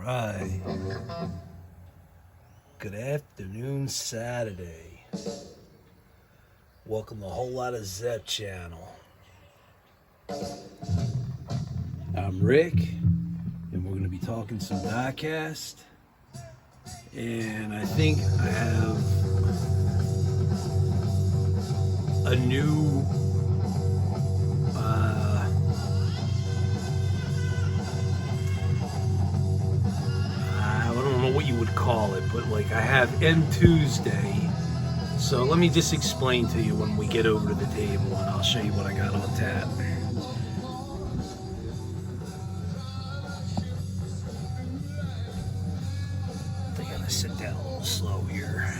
right. Good afternoon, Saturday. Welcome to a whole lot of Zep channel. I'm Rick, and we're going to be talking some diecast. And I think I have a new I don't know what you would call it, but like I have M Tuesday. So let me just explain to you when we get over to the table, and I'll show you what I got on tap. I gotta sit down a little slow here.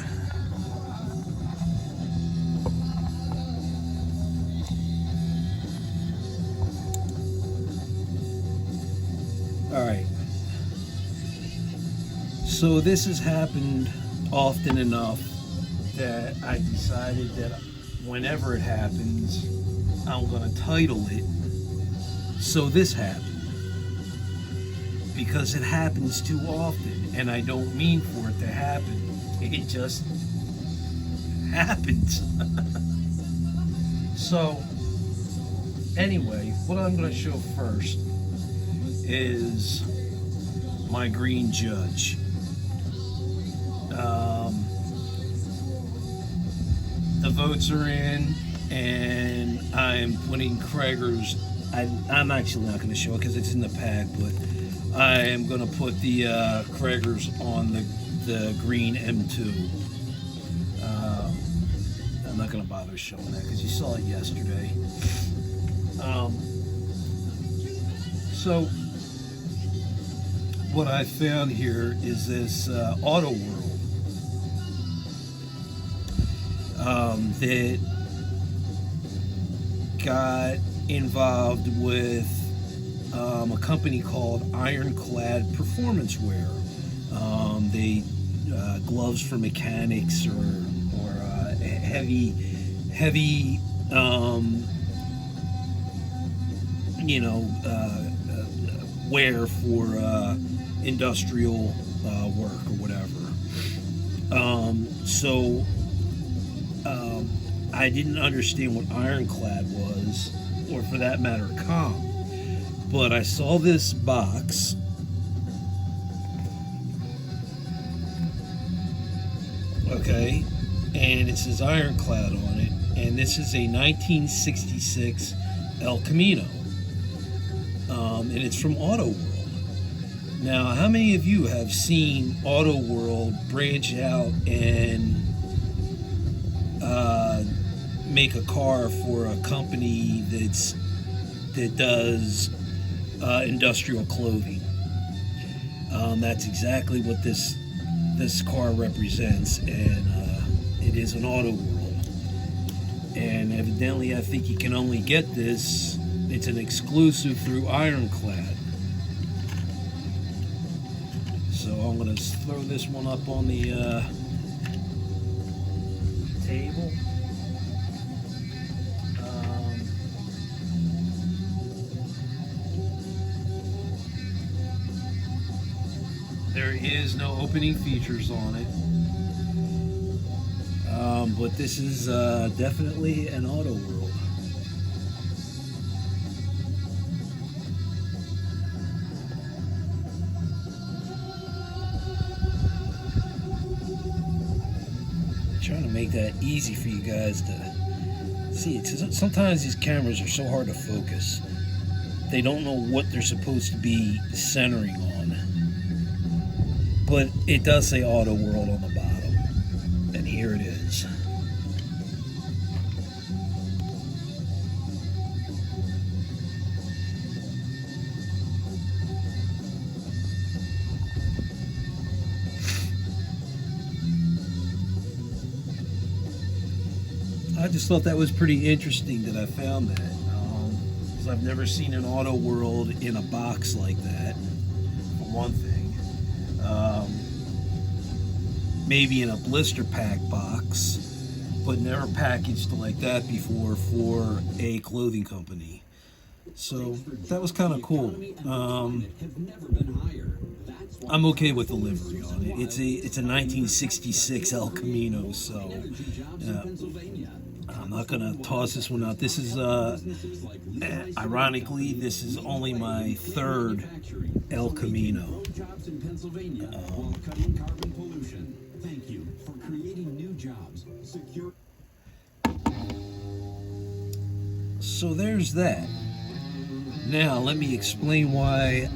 All right. So this has happened often enough that I decided that whenever it happens, I'm going to title it "So This Happened," because it happens too often, and I don't mean for it to happen. It just happens. So anyway, what I'm going to show first is my green Judge. The votes are in, and I'm putting Krager's. I'm actually not going to show it because it's in the pack, but I am going to put the Krager's on the green M2. I'm not going to bother showing that because you saw it yesterday. So what I found here is this Auto World that got involved with a company called Ironclad Performance Wear. They gloves for mechanics or heavy wear for industrial work or whatever. I didn't understand what Ironclad was, or for that matter, Com. But I saw this box. Okay, and it says Ironclad on it, and this is a 1966 El Camino. And it's from Auto World. Now, how many of you have seen Auto World branch out and make a car for a company that does industrial clothing? That's exactly what this car represents, and it is an Auto World. And evidently, I think you can only get this. It's an exclusive through Ironclad. So I'm going to throw this one up on the table. There is no opening features on it. But this is definitely an Auto World. Trying to make that easy for you guys to see it. Sometimes these cameras are so hard to focus. They don't know what they're supposed to be centering on. But it does say Auto World on the bottom. And here it is. I just thought that was pretty interesting that I found that. Because I've never seen an Auto World in a box like that, for one thing. Maybe in a blister pack box, but never packaged like that before for a clothing company. So that was kind of cool. I'm okay with the livery on it. It's a 1966 El Camino, so I'm not gonna toss this one out. This is ironically, this is only my third El Camino. So there's that. Now let me explain why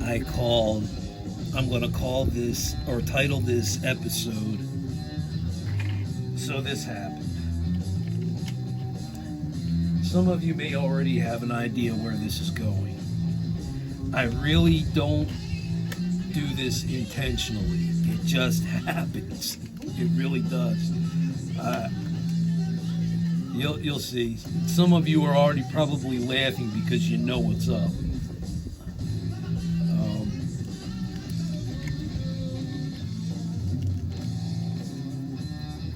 I'm going to call this or title this episode So This Happened. Some of you may already have an idea where this is going. I really don't do this intentionally. It just happens. It really does. You'll see. Some of you are already probably laughing because you know what's up.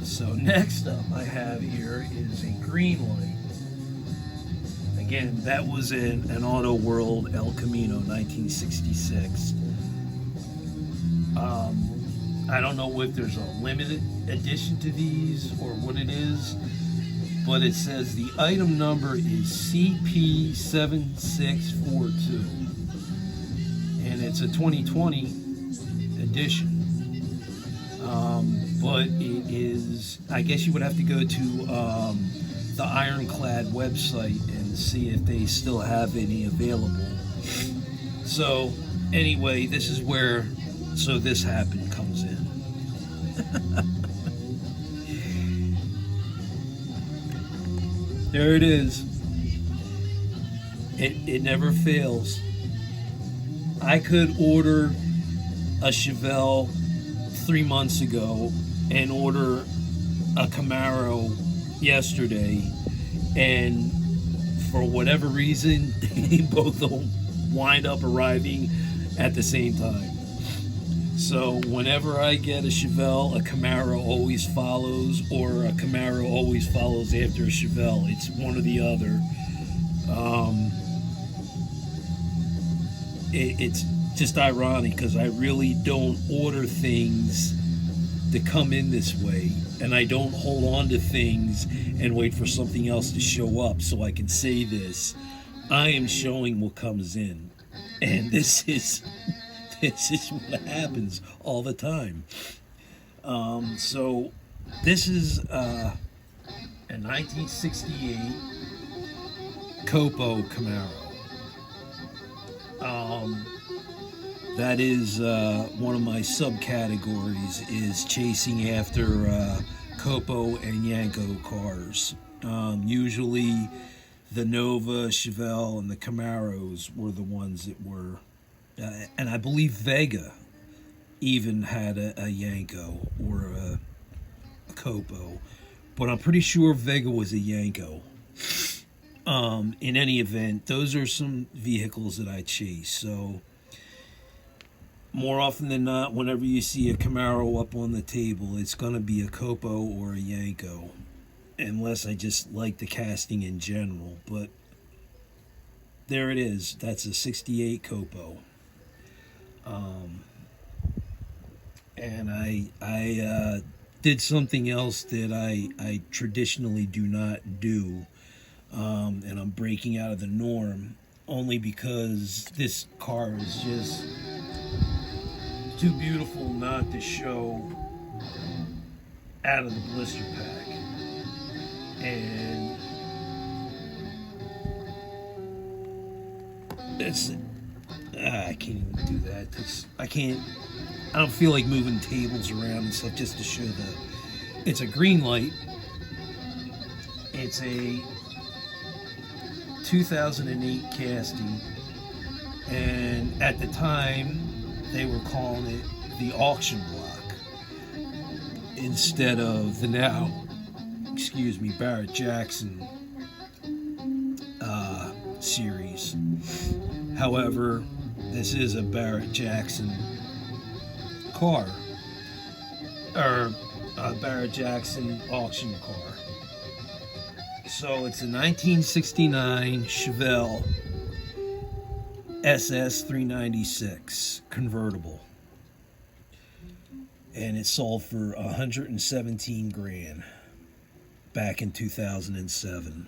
So next up I have here is a green light. Again, that was an Auto World El Camino 1966. I don't know if there's a limited edition to these or what it is, but it says the item number is CP7642, and it's a 2020 edition. But it is, I guess you would have to go to the Ironclad website and see if they still have any available. So anyway, this is where So This Happened comes in. There it is. It never fails. I could order a Chevelle 3 months ago and order a Camaro yesterday, and for whatever reason they both wind up arriving at the same time. So whenever I get a Chevelle, a Camaro always follows, or a Camaro always follows after a Chevelle. It's one or the other. It's just ironic because I really don't order things to come in this way, and I don't hold on to things and wait for something else to show up so I can say this. I am showing what comes in, and this is what happens all the time. So this is a 1968 Copo Camaro. That is one of my subcategories, is chasing after Copo and Yanko cars. Usually the Nova, Chevelle, and the Camaros were the ones that were, and I believe Vega even had a Yanko or a Copo, but I'm pretty sure Vega was a Yanko. In any event, those are some vehicles that I chase. So more often than not, whenever you see a Camaro up on the table, it's going to be a Copo or a Yanko, unless I just like the casting in general. But there it is. That's a 68 Copo. And I did something else that I traditionally do not do, and I'm breaking out of the norm only because this car is just too beautiful not to show out of the blister pack. And it's I can't even do that because I don't feel like moving tables around and stuff just to show it's a green light. It's a 2008 casting, and at the time they were calling it the auction block instead of the now, Barrett Jackson series. However, this is a Barrett Jackson car, or a Barrett Jackson auction car. So it's a 1969 Chevelle SS 396 convertible. and it sold for 117 grand back in 2007.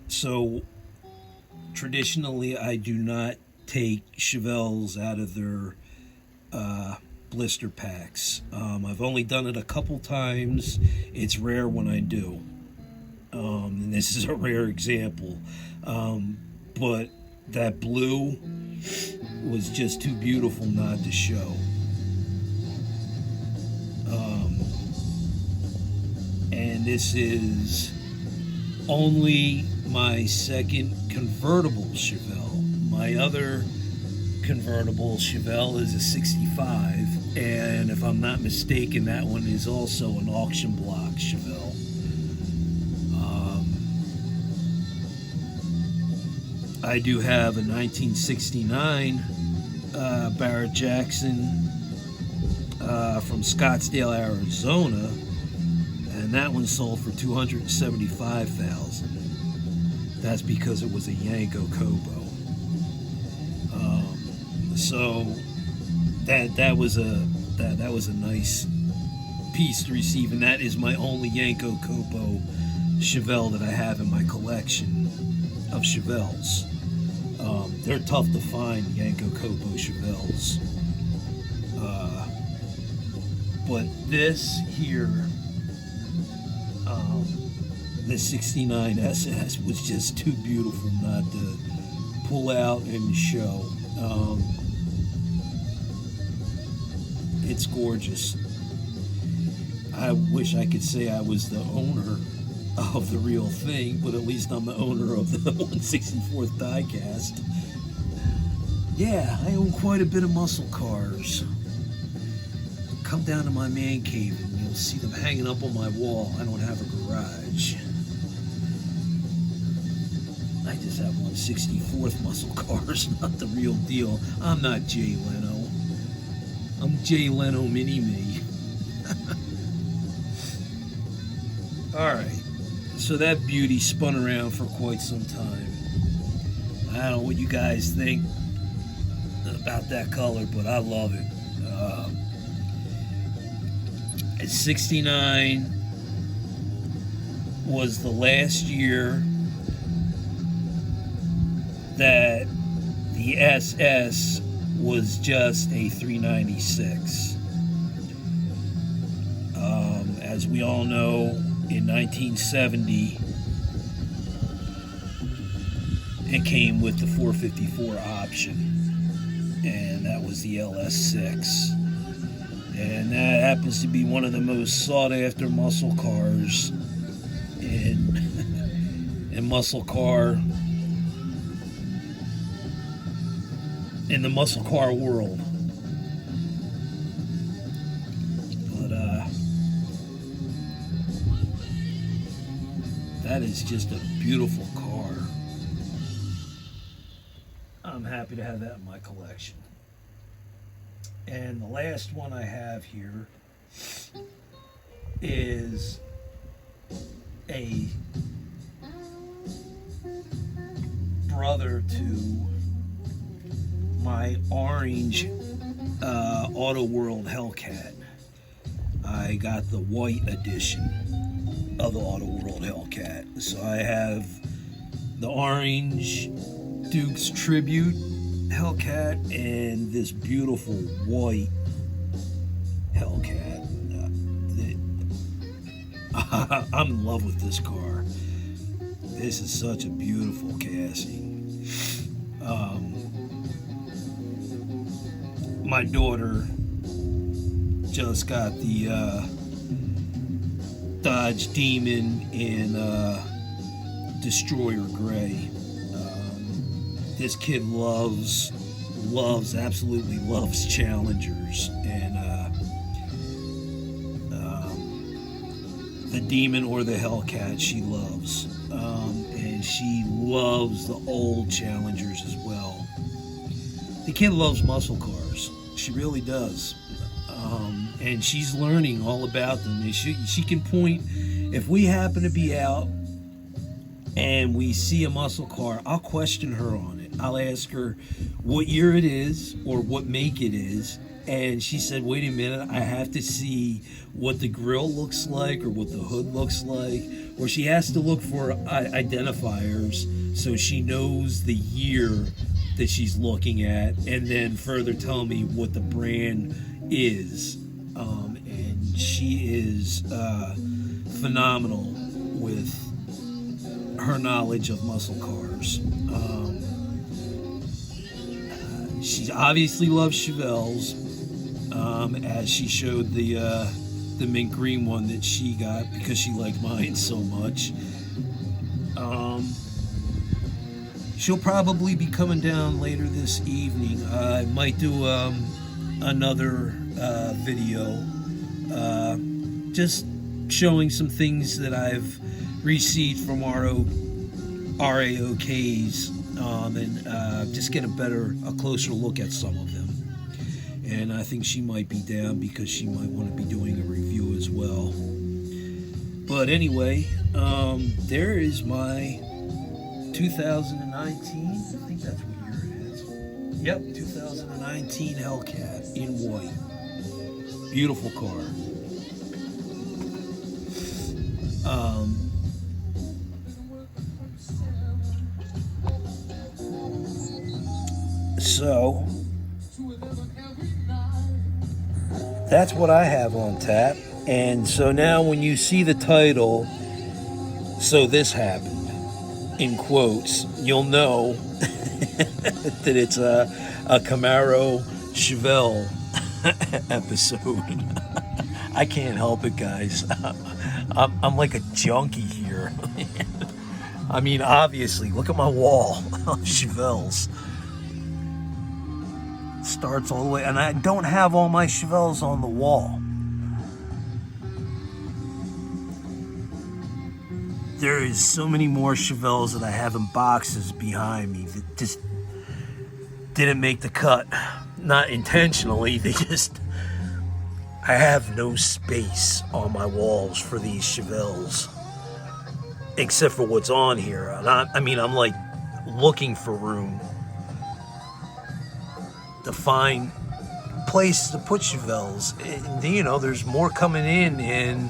So traditionally, I do not take Chevelles out of their blister packs. I've only done it a couple times. It's rare when I do. And this is a rare example. But that blue was just too beautiful not to show. And this is only my second convertible Chevelle. My other convertible Chevelle is a 65, and if I'm not mistaken, that one is also an auction block Chevelle. I do have a 1969 Barrett Jackson from Scottsdale, Arizona, and that one sold for $275,000. That's because it was a Yanko Kobo. So that was a nice piece to receive, and that is my only Yanko Kobo Chevelle that I have in my collection of Chevelles. They're tough to find, Yanko Kobo Chevelles. But this here, the 69 SS was just too beautiful not to pull out and show. It's gorgeous. I wish I could say I was the owner of the real thing, but at least I'm the owner of the 1/64th diecast. Yeah, I own quite a bit of muscle cars. Come down to my man cave and you'll see them hanging up on my wall. I don't have a garage. I just have 1/64th muscle cars, not the real deal. I'm not Jay Leno. I'm Jay Leno mini-me. Alright, so that beauty spun around for quite some time. I don't know what you guys think about that color, but I love it. At 69 was the last year that the SS was just a 396. As we all know, in 1970, it came with the 454 option, and that was the LS6. And that happens to be one of the most sought-after muscle cars in muscle car in the muscle car world. But that is just a beautiful car. I'm happy to have that in my collection. And the last one I have here is a brother to my orange Auto World Hellcat. I got the white edition of the Auto World Hellcat. So I have the orange Duke's Tribute Hellcat and this beautiful white Hellcat. I'm in love with this car. This is such a beautiful casting. My daughter just got the Dodge Demon in Destroyer Gray. This kid absolutely loves Challengers, and the Demon or the Hellcat she loves, and she loves the old Challengers as well. The kid loves muscle cars. She really does. And she's learning all about them. And she can point, if we happen to be out and we see a muscle car, I'll question her on it. I'll ask her what year it is or what make it is. And she said, wait a minute, I have to see what the grill looks like or what the hood looks like. Or she has to look for identifiers so she knows the year that she's looking at, and then further tell me what the brand is. And she is phenomenal with her knowledge of muscle cars. She obviously loves Chevelles, as she showed the mint green one that she got because she liked mine so much. She'll probably be coming down later this evening. I might do another video just showing some things that I've received from RAOKs, and just get a closer look at some of them. And I think she might be down because she might want to be doing a review as well. But anyway, there is my 2019, I think that's what year it is. Yep, 2019 Hellcat in white. Beautiful car. So that's what I have on tap. And so now when you see the title, "So This Happened," in quotes, you'll know that it's a Camaro Chevelle episode. I can't help it, guys. I'm like a junkie here. I mean, obviously, look at my wall of Chevelles. Starts all the way, and I don't have all my Chevelles on the wall. There is so many more Chevelles that I have in boxes behind me that just didn't make the cut. Not intentionally, I have no space on my walls for these Chevelles, except for what's on here. And I'm like looking for room to find place to put Chevelles. And, there's more coming in, and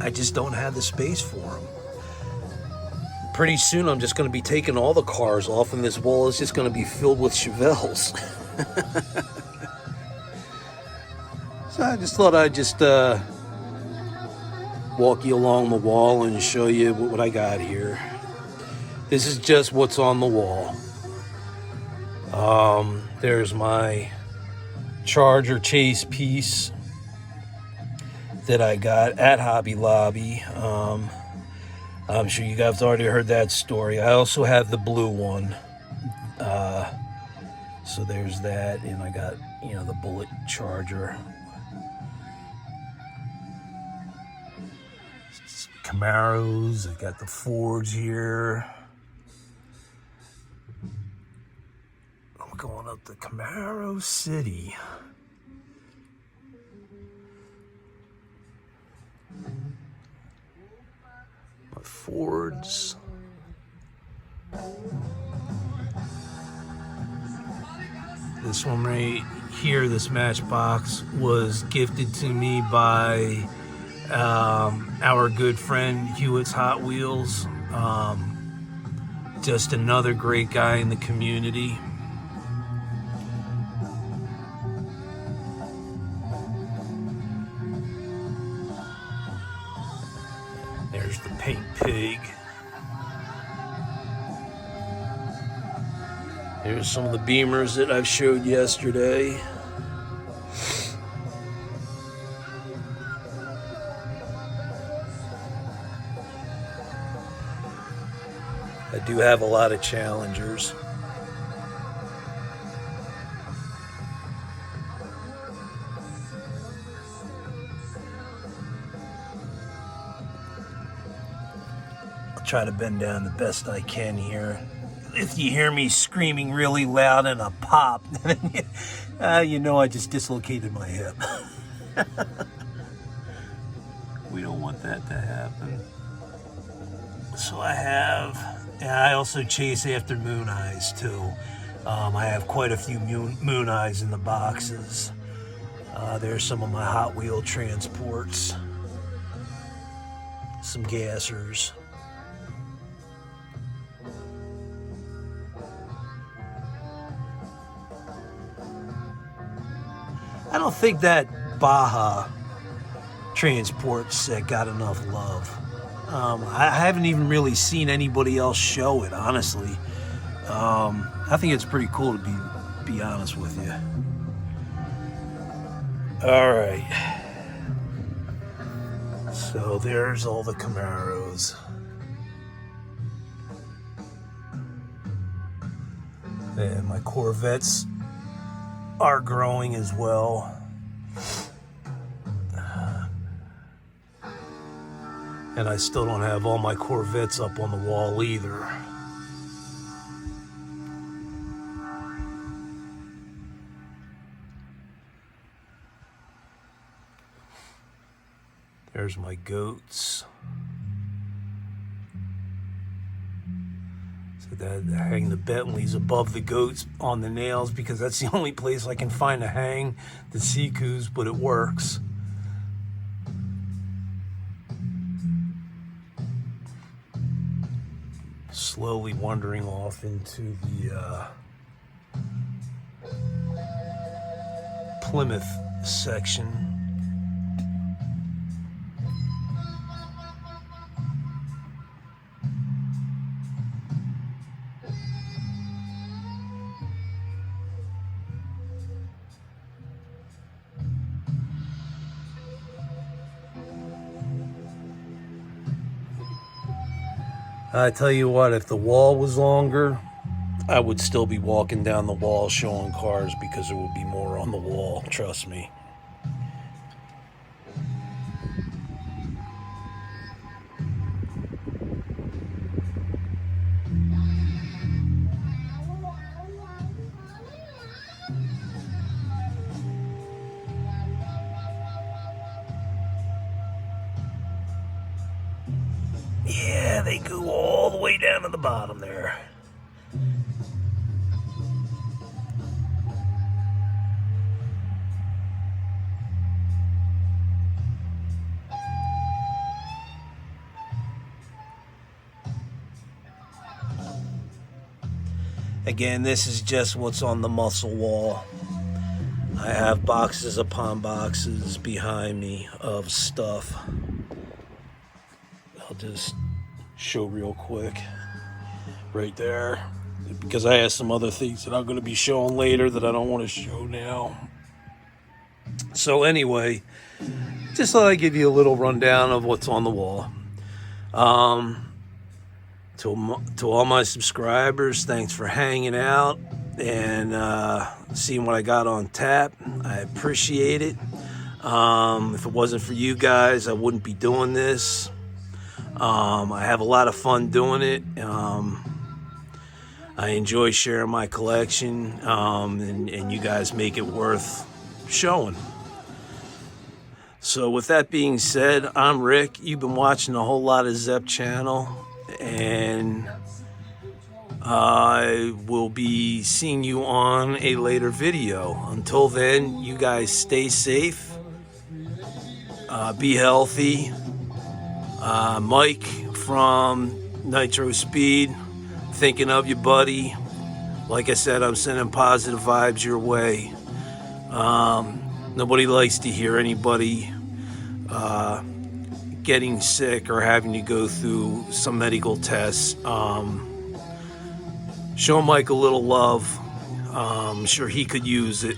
I just don't have the space for them. Pretty soon I'm just going to be taking all the cars off, and this wall is just going to be filled with Chevelles. So I just thought I'd just walk you along the wall and show you what I got here. This is just what's on the wall. There's my Charger chase piece that I got at Hobby Lobby. I'm sure you guys have already heard that story. I also have the blue one. So there's that, and I got, the Bullet Charger. Camaros, I got the Fords here. I'm going up to Camaro City. My Fords. This one right here, this Matchbox, was gifted to me by our good friend Hewitt's Hot Wheels. Just another great guy in the community. There's the Paint Pig. Here's some of the Beamers that I've showed yesterday. I do have a lot of Challengers. I'll try to bend down the best I can here. If you hear me screaming really loud and a pop, you know I just dislocated my hip. We don't want that to happen. So I have And I also chase after moon eyes too. I have quite a few moon eyes in the boxes. There's some of my Hot Wheel transports. Some gassers. I don't think that Baja transport set got enough love. I haven't even really seen anybody else show it, honestly. I think it's pretty cool to be honest with you. All right. So there's all the Camaros. And my Corvettes are growing as well. And I still don't have all my Corvettes up on the wall either. There's my goats. So that I hang the Bentleys above the goats on the nails because that's the only place I can find to hang the Sikus, but it works. Slowly wandering off into the Plymouth section. I tell you what, if the wall was longer, I would still be walking down the wall showing cars because there would be more on the wall, trust me. Yeah, they go all the way down to the bottom there. Again, this is just what's on the muscle wall. I have boxes upon boxes behind me of stuff. I'll just show real quick right there because I have some other things that I'm going to be showing later that I don't want to show now. So anyway, just thought I'd give you a little rundown of what's on the wall. To all my subscribers, thanks for hanging out and seeing what I got on tap. I appreciate it. If it wasn't for you guys, I wouldn't be doing this. I have a lot of fun doing it. I enjoy sharing my collection, and you guys make it worth showing. So with that being said, I'm Rick. You've been watching a whole lot of Zepp channel, and I will be seeing you on a later video. Until then, you guys stay safe, be healthy. Mike from Nitro Speed, thinking of you, buddy. Like I said, I'm sending positive vibes your way. Nobody likes to hear anybody getting sick or having to go through some medical tests. Show Mike a little love. I'm sure he could use it.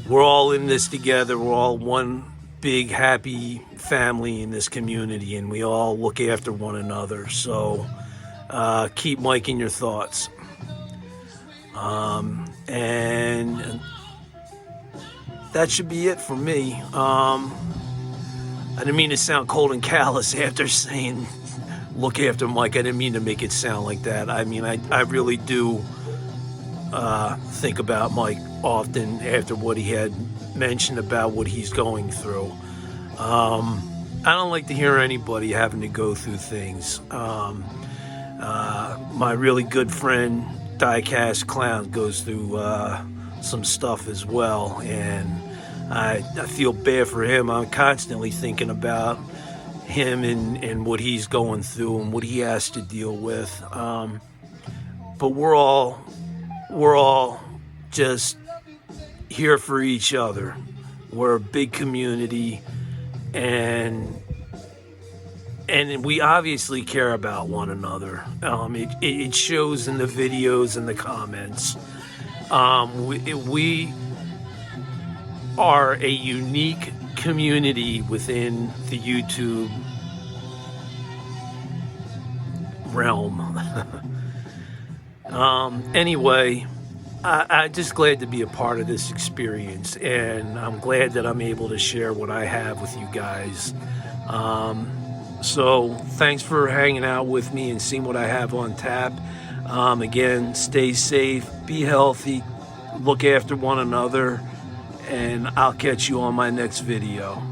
We're all in this together. We're all one big happy family in this community, and we all look after one another. So keep Mike in your thoughts. And that should be it for me. I didn't mean to sound cold and callous after saying look after Mike. I didn't mean to make it sound like that. I mean, I really do think about Mike often after what he had mentioned about what he's going through. I don't like to hear anybody having to go through things. My really good friend Diecast Clown goes through some stuff as well, and I feel bad for him. I'm constantly thinking about him and what he's going through and what he has to deal with. But we're all just here for each other. We're a big community, and we obviously care about one another. It shows in the videos and the comments. We are a unique community within the YouTube realm. Anyway, I'm just glad to be a part of this experience, and I'm glad that I'm able to share what I have with you guys. So thanks for hanging out with me and seeing what I have on tap. Again, stay safe, be healthy, look after one another, and I'll catch you on my next video.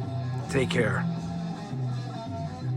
Take care.